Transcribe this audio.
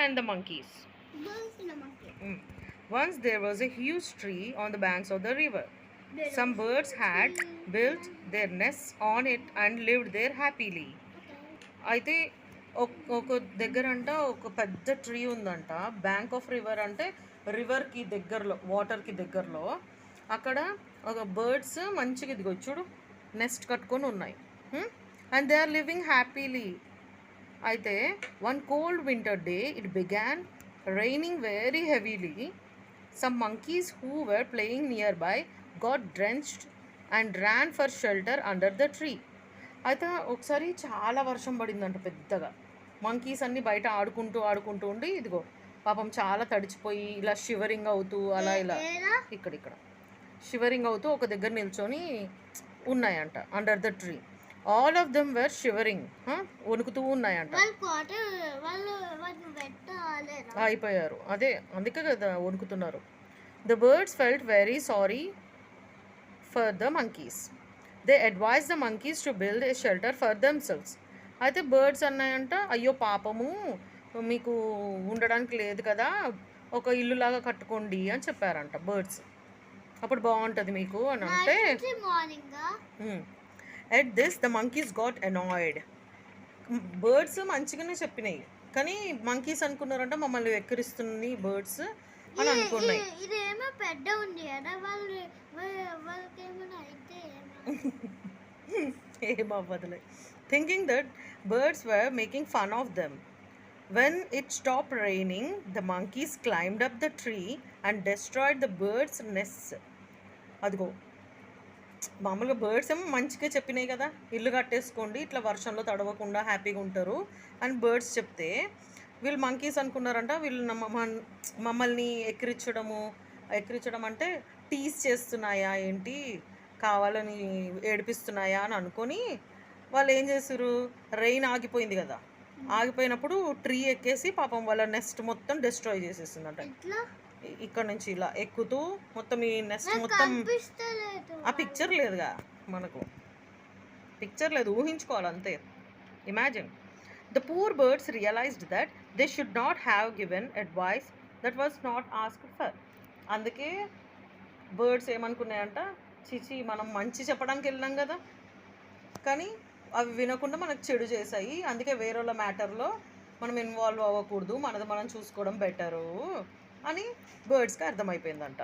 and the monkeys. Birds and a monkey. Once there was a huge tree on the banks of the river. Some birds had built their nests on it and lived there happily. అయితే ఒక దగ్గర అంట ఒక పెద్ద tree ఉందంట, bank of river అంటే రివర్కి దగ్గరలో, వాటర్కి దగ్గరలో. అక్కడ ఒక బర్డ్స్ మంచిగా ఇదిగో చూడు నెస్ట్ కట్టుకొని ఉన్నాయి. And they are living happily. అయితే one cold winter day it began raining very heavily. Some monkeys who were playing nearby got drenched and ran for shelter under the tree. అయితే ఒకసారి చాలా వర్షం పడిందంట పెద్దగా. Monkeys అన్నీ బయట ఆడుకుంటూ ఉండి ఇదిగో పాపం చాలా తడిచిపోయి ఇలా షివరింగ్ అవుతూ అలా ఇలా ఇక్కడ షివరింగ్ అవుతూ ఒక దగ్గర నిల్చొని ఉన్నాయంట under the tree. All of them were shivering, వణుకుతూ ఉన్నాయంట. అయిపోయారు, అదే అందుకే కదా వణుకుతున్నారు. The birds felt very sorry for the monkeys. They advise the monkeys to build a shelter for themselves. అయితే బర్డ్స్ అన్నాయంట, అయ్యో పాపము మీకు ఉండడానికి లేదు కదా, ఒక ఇల్లులాగా కట్టుకోండి అని చెప్పారంట బర్డ్స్. అప్పుడు బాగుంటుంది మీకు అని అంటే. At this the monkeys got annoyed. Birds మంచిగానే చెప్పినాయి కానీ మంకీస్ అనుకున్నారంట మమ్మల్ని వెక్కిరిస్తుంది బర్డ్స్ అని అనుకున్నాయి. ఏమవ్వదులే. Thinking that birds were making fun of them. When it stopped raining, the monkeys climbed up the tree and destroyed the birds' nests. అదిగో మామూలుగా బర్డ్స్ ఏమో మంచిగా చెప్పినాయి కదా, ఇల్లు కట్టేసుకోండి ఇట్లా వర్షంలో తడవకుండా హ్యాపీగా ఉంటారు అని బర్డ్స్ చెప్తే, వీళ్ళు మంకీస్ అనుకున్నారంట వీళ్ళు మమ్మల్ని ఎక్కిరించడం అంటే టీస్ చేస్తున్నాయా ఏంటి, కావాలని ఏడిపిస్తున్నాయా అని అనుకొని వాళ్ళు ఏం చేశారు, రెయిన్ ఆగిపోయింది కదా, ఆగిపోయినప్పుడు ట్రీ ఎక్కేసి పాపం వాళ్ళ నెస్ట్ మొత్తం డిస్ట్రాయ్ చేసేసిందంట. ఇక్కడ నుంచి ఇలా ఎక్కుతూ మొత్తం ఈ నెస్ట్ మొత్తం. ఆ పిక్చర్ లేదుగా, మనకు పిక్చర్ లేదు, ఊహించుకోవాలి అంతే. Imagine. The poor birds realised that they should not have given advice that was not asked for. అందుకే బర్డ్స్ ఏమనుకున్నాయంట, చిచి మనం మంచి చెప్పడానికి వెళ్ళినాం కదా కానీ అవి వినకుండా మనకు చెడు చేశాయి, అందుకే వేరే వాళ్ళ మ్యాటర్లో మనం ఇన్వాల్వ్ అవ్వకూడదు, మనది మనం చూసుకోవడం బెటరు అని బర్డ్స్కి అర్థమైపోయిందంట.